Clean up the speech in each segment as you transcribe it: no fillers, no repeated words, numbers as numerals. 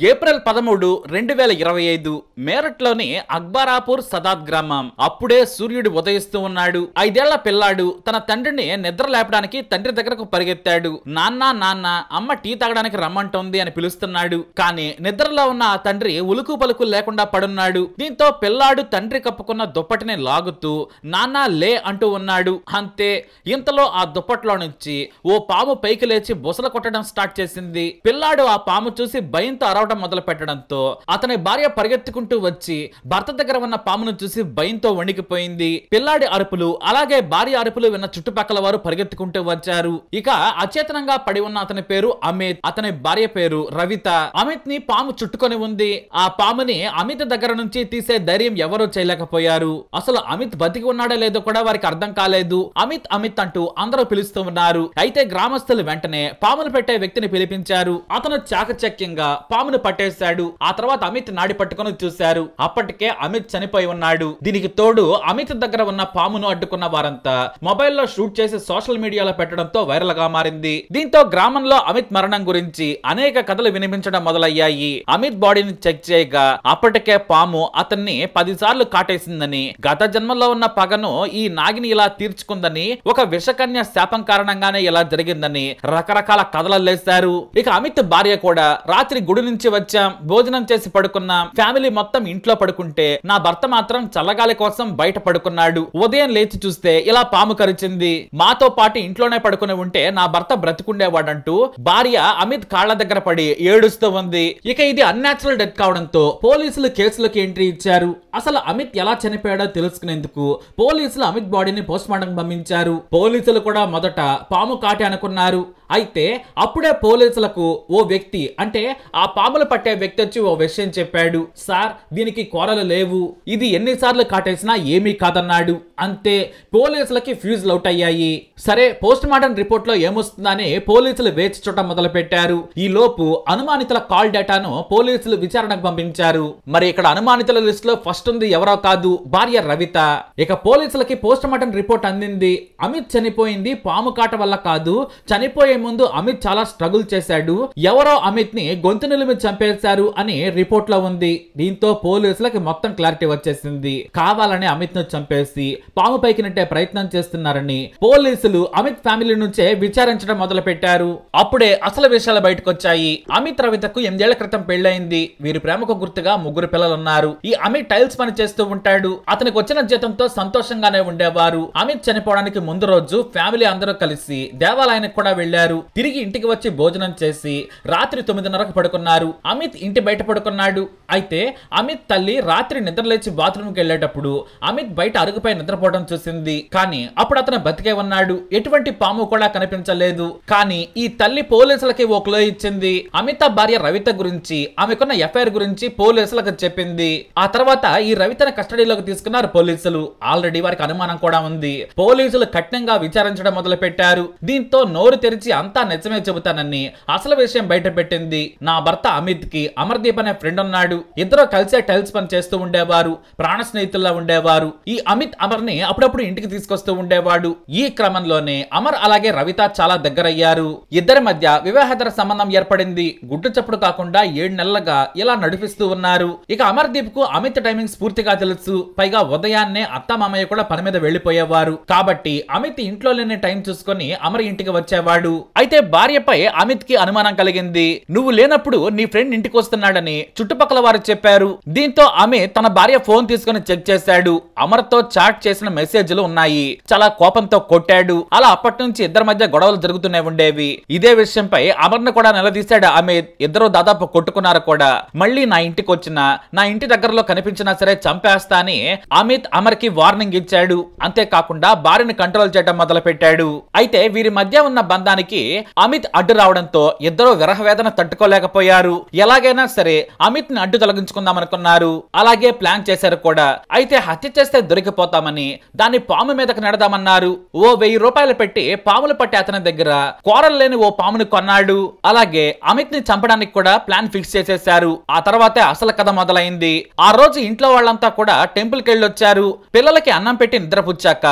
April 13, 2025 మేరట్లోని అక్బరాపూర్ Sadat గ్రామం. అప్పుడే సూర్యుడు ఉదయిస్తూ ఉన్నాడు. 5 ఏళ్ల పిల్లాడు తన తండ్రిని నిద్ర లేపడానికి తండ్రి దగ్గరకు పరిగెత్తాడు. నాన్న నాన్న, అమ్మ టీ తాగడానికి రమ్మంటోంది అని పిలుస్తున్నాడు. కానీ నిద్రలో ఉన్న ఆ తండ్రి ఉలుకు పలుకు లేకుండా పడున్నాడు. దీంతో పిల్లాడు తండ్రి కప్పుకున్న దుప్పటిని లాగుతూ నాన్న లే అంటూ ఉన్నాడు. అంతే, ఇంతలో ఆ దుప్పట్లో నుంచి ఓ పాము పైకి లేచి బుసలు కొట్టడం స్టార్ట్ చేసింది. పిల్లాడు ఆ పాము చూసి భయంతో అరవడం మొదలు పెట్టడంతో అతని భార్య పరిగెత్తుకుంటూ వచ్చి భర్త దగ్గర ఉన్న పామును చూసి భయంతో వణికిపోయింది. పిల్లాడి అరుపులు అలాగే భార్య అరుపులు విన్న చుట్టుపక్కల వారు పరిగెత్తుకుంటూ వచ్చారు. ఇక అచేతనంగా పడి ఉన్న అతని పేరు అమిత్, అతని భార్య పేరు రవిత. అమిత్ ని పాము చుట్టుకొని ఉంది. ఆ పాముని అమిత్ దగ్గర నుంచి తీసే ధైర్యం ఎవరూ చేయలేకపోయారు. అసలు అమిత్ బతికి ఉన్నాడో లేదో కూడా వారికి అర్థం కాలేదు. అమిత్ అమిత్ అంటూ అందరూ పిలుస్తూ ఉన్నారు. అయితే గ్రామస్తులు వెంటనే పాములు పెట్టే వ్యక్తిని పిలిపించారు. అతను చాకచక్యంగా పామును పట్టేశాడు. ఆ తర్వాత అమిత్ నాడి పట్టుకొని చూశారు. అప్పటికే అమిత్ చనిపోయి ఉన్నాడు. దీనికి తోడు అమిత్ దగ్గర ఉన్న పామును అడ్డుకున్న వారంతా మొబైల్లో షూట్ చేసి సోషల్ మీడియాలో పెట్టడంతో వైరల్ గా మారింది. దీంతో గ్రామంలో అమిత్ మరణం గురించి అనేక కథలు వినిపించడం మొదలయ్యాయి. అమిత్ బాడీని చెక్ చేయగా అప్పటికే పాము అతన్ని 10 సార్లు కాటేసిందని, గత జన్మలో ఉన్న పగను ఈ నాగిని ఇలా తీర్చుకుందని, ఒక విషకన్య శాపం కారణంగానే ఇలా జరిగిందని రకరకాల కథలు లేశారు. ఇక అమిత్ భార్య కూడా రాత్రి గుడి నుంచి వచ్చాం, భోజనం చేసి పడుకున్నాం, ఫ్యామిలీ మొత్తం ఇంట్లో పడుకుంటే నా భర్త మాత్రం చల్లగాలి కోసం బయట పడుకున్నాడు. ఉదయం లేచి చూస్తే ఇలా పాము కరిచింది. మాతో పాటు ఇంట్లోనే పడుకుని ఉంటే నా భర్త బ్రతుకుండేవాడంటూ భార్య అమిత్ కాళ్ల దగ్గర పడి ఏడుస్తూ ఉంది. ఇక ఇది అన్యాచురల్ డెత్ కావడంతో పోలీసులు కేసులకు ఎంట్రీ ఇచ్చారు. అసలు అమిత్ ఎలా చనిపోయాడో తెలుసుకునేందుకు పోలీసులు అమిత్ బాడీని పోస్ట్ మార్టం పంపించారు. పోలీసులు కూడా మొదట పాము కాటి అనుకున్నారు. అయితే అప్పుడే పోలీసులకు ఓ వ్యక్తి, అంటే ఆ పాములు పట్టే వ్యక్తి వచ్చి ఓ విషయం చెప్పాడు. సార్, దీనికి కోరలు లేవు, ఇది ఎన్నిసార్లు కాటేసినా ఏమీ కాదన్నాడు. అంతే, పోలీసులకి ఫ్యూజ్ అవుట్ అయ్యాయి. సరే, పోస్ట్ మార్టం రిపోర్ట్ లో ఏమొస్తుందని పోలీసులు వేచి చూడటం మొదలు పెట్టారు. ఈ లోపు అనుమానితుల కాల్ డేటాను పోలీసులు విచారణకు పంపించారు. మరి ఇక్కడ అనుమానితుల లిస్ట్ లో ఫస్ట్ ఉంది ఎవరో కాదు, భార్య రవిత. ఇక పోలీసులకి పోస్ట్ మార్టం రిపోర్ట్ అందింది. అమిత్ చనిపోయింది పాము కాట వల్ల కాదు, చనిపోయే ముందు అమిత్ చాలా స్ట్రగుల్ చేశాడు, ఎవరో అమిత్ ని గొంతు నిలిమి చంపేశారు అని రిపోర్ట్ లో ఉంది. దీంతో పోలీసులకి మొత్తం క్లారిటీ వచ్చేసింది. కావాలని అమిత్ ను చంపేసి పాము పైకి నెట్టే ప్రయత్నం చేస్తున్నారని పోలీసులు అమిత్ ఫ్యామిలీ నుంచే విచారించడం మొదలు పెట్టారు. అప్పుడే అసలు విషయాలు బయటకు వచ్చాయి. అమిత్ రవితకు 8 ఏళ్ల క్రితం పెళ్లైంది. వీరి ప్రేమకు గుర్తుగా 3 పిల్లలు ఉన్నారు. ఈ అమిత్ టైల్స్ పని చేస్తూ ఉంటాడు. అతనికి వచ్చిన జీతంతో సంతోషంగానే ఉండేవారు. అమిత్ చనిపోవడానికి ముందు రోజు ఫ్యామిలీ అందరూ కలిసి దేవాలయానికి కూడా వెళ్లారు. తిరిగి ఇంటికి వచ్చి భోజనం చేసి రాత్రి 9:30కు పడుకున్నారు. అమిత్ ఇంటి బయట పడుకున్నాడు. అయితే అమిత్ తల్లి రాత్రి నిద్రలేచి బాత్రూమ్ కి వెళ్లేటప్పుడు అమిత్ బయట అరుగుపై నిద్రపోవడం చూసింది. కానీ అప్పుడు అతను బతికే ఉన్నాడు. ఎటువంటి పాము కూడా కనిపించలేదు. కానీ ఈ తల్లి పోలీసులకి ఓ క్లూ ఇచ్చింది. అమిత భార్య రవిత గురించి, ఆమెకున్న ఎఫ్ఐఆర్ గురించి పోలీసులకు చెప్పింది. ఆ తర్వాత ఈ రవితను కస్టడీలోకి తీసుకున్నారు పోలీసులు. ఆల్రెడీ వారికి అనుమానం కూడా ఉంది. పోలీసులు కఠినంగా విచారించడం మొదలు పెట్టారు. దీంతో నోరు తెరిచి అంతా నిజమే చెబుతానని అసలు విషయం బయట పెట్టింది. నా భర్త అమిత్ కి అమర్దీప్ అనే ఫ్రెండ్ ఉన్నాడు. ఇద్దరు కలిసే టైల్స్ పని చేస్తూ ఉండేవారు. ప్రాణ స్నేహితుల్లా ఉండేవారు. ఈ అమిత్ అమర్ ని అప్పుడప్పుడు ఇంటికి తీసుకొస్తూ ఉండేవాడు. ఈ క్రమంలోనే అమర్ అలాగే రవిత చాలా దగ్గరయ్యారు. ఇద్దరి మధ్య వివాహేతర సంబంధం ఏర్పడింది. గుట్టు చప్పుడు కాకుండా 7 నెలలుగా ఇలా నడిపిస్తూ ఉన్నారు. ఇక అమర్దీప్ కు అమిత్ టైమింగ్స్ పూర్తిగా తెలుసు. పైగా ఉదయాన్నే అత్త మామయ్య కూడా పని మీద వెళ్లిపోయేవారు. కాబట్టి అమిత్ ఇంట్లో లేని టైం చూసుకొని అమర్ ఇంటికి వచ్చేవాడు. అయితే భార్యపై అమిత్ కి అనుమానం కలిగింది. నువ్వు లేనప్పుడు నీ ఫ్రెండ్ ఇంటికి వస్తున్నాడని చుట్టుపక్కల వారు చెప్పారు. దీంతో అమిత్ తన భార్య ఫోన్ తీసుకుని చెక్ చేశాడు. అమర్ తో చాట్ చేసిన మెసేజ్లు ఉన్నాయి. చాలా కోపంతో కొట్టాడు. అలా అప్పటి నుంచి ఇద్దరి మధ్య గొడవలు జరుగుతూనే ఉండేవి. ఇదే విషయంపై అమర్ ను కూడా నిలదీశాడు అమిత్. ఇద్దరు దాదాపు కొట్టుకున్నారు కూడా. మళ్ళీ నా ఇంటికి వచ్చినా, నా ఇంటి దగ్గరలో కనిపించినా సరే చంపేస్తా అని అమిత్ అమర్ కి వార్నింగ్ ఇచ్చాడు. అంతేకాకుండా భార్యను కంట్రోల్ చేయడం మొదలు పెట్టాడు. అయితే వీరి మధ్య ఉన్న బంధానికి అమిత్ అడ్డు రావడంతో ఇద్దరు విరహవేదన తట్టుకోలేకపోయారు. ఎలాగైనా సరే అమిత్ ని అడ్డు గుండె తొలగించుకుందాం అనుకున్నారు. అలాగే ప్లాన్ చేశారు కూడా. అయితే హత్య చేస్తే దొరికిపోతామని దాన్ని పాము మీదకి నెడదామన్నారు. ఓ 1000 రూపాయలు పెట్టి పాములు పట్టి అతని దగ్గర కోరలు లేని ఓ పాముని కొన్నాడు. అలాగే అమిత్ ని చంపడానికి కూడా ప్లాన్ ఫిక్స్ చేసేశారు. ఆ తర్వాతే అసలు కథ మొదలైంది. ఆ రోజు ఇంట్లో వాళ్ళంతా కూడా టెంపుల్ కి వెళ్ళొచ్చారు. పిల్లలకి అన్నం పెట్టి నిద్రపుచ్చాక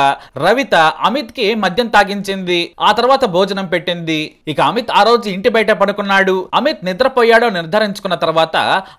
రవిత అమిత్ కి మద్యం తాగించింది. ఆ తర్వాత భోజనం పెట్టింది. ఇక అమిత్ ఆ రోజు ఇంటి బయట పడుకున్నాడు. అమిత్ నిద్రపోయాడో నిర్ధారించుకున్న తర్వాత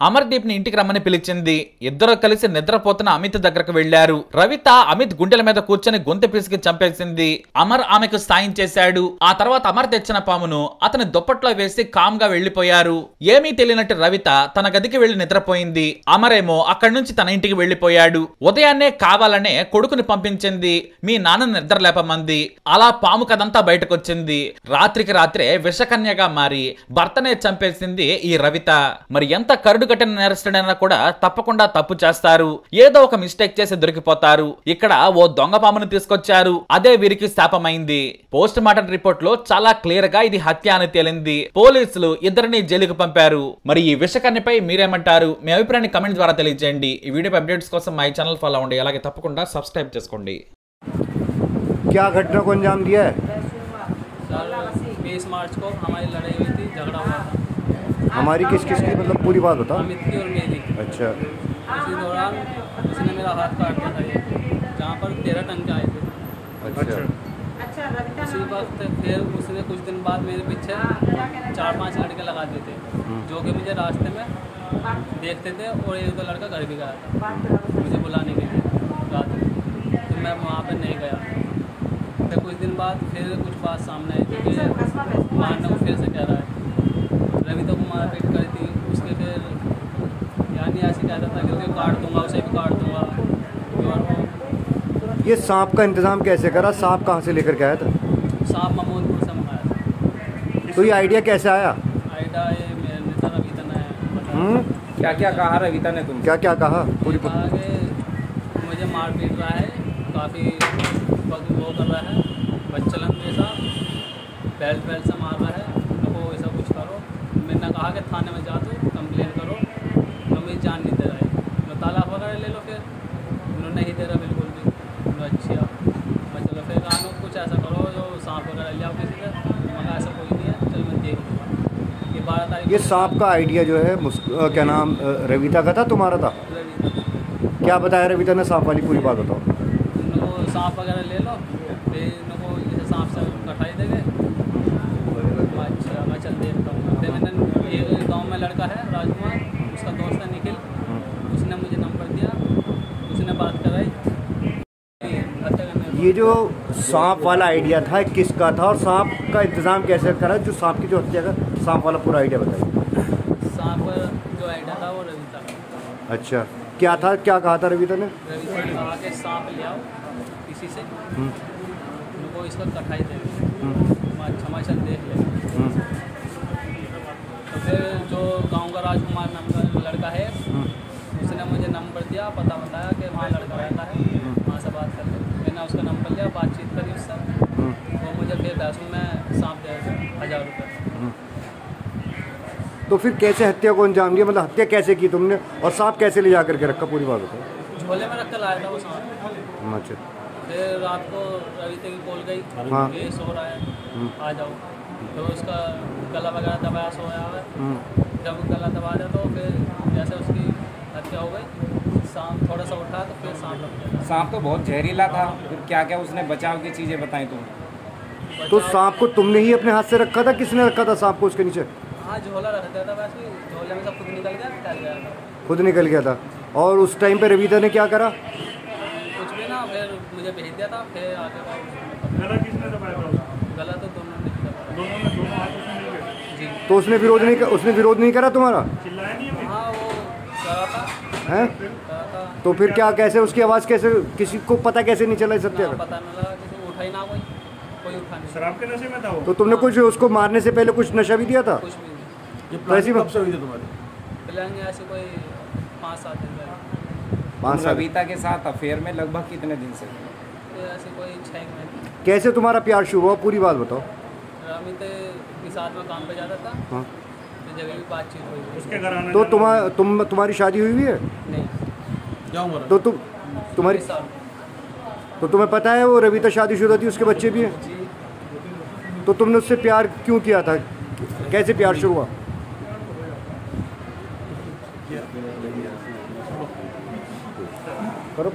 అమర్దీప్ ని ఇంటికి రమ్మని పిలిచింది. ఇద్దరు కలిసి నిద్రపోతున్న అమిత్ దగ్గరకు వెళ్లారు. రవిత అమిత్ గుండెల మీద కూర్చొని గొంతు పిసికి చంపేసింది. అమర్ ఆమెకు సాయం చేశాడు. ఆ తర్వాత అమర్ తెచ్చిన పామును అతని దుప్పట్లో వేసి కామ్ గా వెళ్లిపోయారు. ఏమీ తెలియనట్టు రవిత తన గదికి వెళ్లి నిద్రపోయింది. అమరేమో అక్కడి నుంచి తన ఇంటికి వెళ్లిపోయాడు. ఉదయాన్నే కావాలనే కొడుకుని పంపించింది. మీ నాన్న నిద్ర లేపమంది. అలా పాము కదంతా బయటకొచ్చింది. రాత్రికి రాత్రే విషకన్యగా మారి భర్తనే చంపేసింది ఈ రవిత. మరి ఎంత కరుడు కట్టిన నేరస్తుడైనా కూడా తప్పకుండా తప్పు చేస్తారు. ఏదో ఒక మిస్టేక్ చేసి దొరికిపోతారు. ఇక్కడ ఓ దొంగ పామును తీసుకొచ్చారు. అదే వీరికి శాపమైంది. పోస్ట్ మార్టం రిపోర్ట్ లో చాలా క్లియర్ గా ఇది హత్య అని తేలింది. పోలీసులు ఇద్దరిని జైలుకు పంపారు. మరి ఈ విషకన్యపై మీరేమంటారు? మీ అభిప్రాయాన్ని కమెంట్ ద్వారా తెలియజేయండి. ఈ వీడియో అప్డేట్స్ కోసం మై ఛానల్ ఫాలో అవ్వండి. అలాగే తప్పకుండా సబ్స్క్రైబ్ చేసుకోండి. क्या घटना को अंजाम दिया है? सर 20 मार्च को हमारी लड़ाई हुई थी, झगड़ा हुआ था। हमारी किस किस की मतलब पूरी बात बता। अमित की और मेरी। अच्छा। इसी दौरान उसने मेरा हाथ काट दिया था, ये जहाँ पर 13 टंके आए थे। अच्छा। उसी वक्त फिर उसने कुछ दिन बाद मेरे पीछे 4-5 लड़के लगा दिए थे, जो कि मुझे रास्ते में देखते थे। और एक दो लड़का घर भी गया था मुझे बुलाने के लिए रात में, तो मैं वहाँ पर नहीं गया। फिर कुछ दिन बाद फिर कुछ बात सामने आई थी कि मारने को फिर से कह रहा है। रविता को मारपीट करी थी। उसके फिर यानी ऐसे कहता था कि उसे काट दूंगा, उसे भी काट दूंगा। और वो ये सांप का इंतजाम कैसे करा? सांप कहाँ से लेकर के आया था? सांप महमूदपुर से मंगाया था। तो ये आइडिया कैसे आया? आइडा ये मेरे नेता रविता ने बताया। क्या क्या कहा रविता ने तुम? क्या क्या कहा? पूरी कहा कि मुझे मार पीट रहा है, काफ़ी वो कर रहा है, बच्चलन जैसा बेल्ट से मार रहा है, तो ऐसा कुछ करो। मैंने कहा कि थाने में जा तो कंप्लेन करो, तो मेरी जान नहीं दे रहा है, तो तालाक वगैरह ले लो। फिर उन्होंने नहीं दे रहा बिल्कुल भी। अच्छा मैं चलो फिर कहा कुछ ऐसा करो जो सांप वगैरह ले आओ किसी से। मगर ऐसा कोई नहीं है, चलो मैं देख लूँगा। ये 12 तारीख ये सांप का आइडिया जो है क्या नाम रविता का था, तुम्हारा था? क्या बताया रविता ने? सांप वाली पूरी बात बताओ। इनको सांप वगैरह ले लो, फिर इनको जैसे सांप से कटाई देंगे। अच्छा मैं चल देखता हूँ। फिर मैंने ये गांव में लड़का है राजकुमार, उसका दोस्त है निखिल, उसने मुझे नंबर दिया, उसने बात कराई। ये जो सांप वाला आइडिया था किसका था और सांप का इंतजाम कैसे करा? जो सांप की जो हत्या का सांप वाला पूरा आइडिया बताइए। सांप जो आइडिया था वो रविता का। अच्छा, क्या था? क्या कहा था रविता ने? रविता ने कहा कि सांप ले आओ किसी से, उनको इसका कटाई देंगे। मैं चल देख ले। तो फिर जो गांव का राजकुमार नाम का लड़का है, उसने मुझे नंबर दिया, पता बताया कि वहाँ लड़का रहता है, वहाँ से बात कर ले। मैंने उसका नंबर लिया, बातचीत करी उससे। वो मुझे फिर पैसों में सांप दे 1000 रुपये। तो फिर कैसे हत्या को अंजाम दिया? मतलब हत्या कैसे की तुमने और सांप कैसे ले जा करके रखा? पूरी बात बताओ। झोले में रख कर लाया था वो सांप। अच्छा। फिर रात को रविता की कॉल गई, हाँ। ये सो रहा है, आ जाओ। तो उसका गला वगैरह दबाया, सोया हुआ है। जब गला दबा दिया तो फिर जैसे उसकी हत्या हो गई, सांप थोड़ा सा उठा तो फिर सांप लग गया। सांप तो बहुत जहरीला था। फिर क्या क्या उसने बचाव की चीज़ें बताई तुम? तो सांप को तुमने ही अपने हाथ से रखा था? किसने रखा था सांप को उसके नीचे? हाँ झोला रख दिया था, वैसे ही झोले में सब खुद निकल गया, निकल गया था। खुद निकल गया था। और उस टाइम पे रविता ने क्या करा? कुछ भी ना, फिर मुझे भेज दिया था। फिर आगे गला किसने दबाया था? गला तो दोनों ने दबाया। दोनों हाथ उसने मिलके जी तो उसने विरोध नहीं करा तुम्हारा? चिल्लाया नहीं है? हाँ वो करा था, हैं? करा था। तो फिर क्या, कैसे उसकी आवाज़ कैसे, किसी को पता कैसे नहीं चला इस हत्या ना का? पता नहीं लगा, किसी को उठा ही ना, कोई उठा नहीं। शराब के नशे में था वो? तो तुमने कुछ उसको मारने से पहले कुछ नशा भी दिया था? कुछ भी नहीं। तो ऐसी कब से हुई थी तुम्हारी? प्लानिंग ऐसे कोई 5-7 दिन पहले। 5 तुम साल। रविता के साथ अफेयर में लगभग कितने दिन से? तो ऐसे कोई 6 महीने। कैसे तुम्हारा प्यार शुरू हुआ? पूरी बात बताओ। अमित के साथ में काम पे जाता था। हाँ। फिर जगह भी बातचीत हुई थी। उसके घर आने तो जाने तुम्हारी शादी हुई है? नहीं। तो तुम्हारी साल तो तुम्हें पता है वो रविता शादीशुदा थी, उसके बच्चे भी हैं? जी। तो तुमने उससे प्यार क्यों किया था? कैसे प्यार शुरू हुआ? करो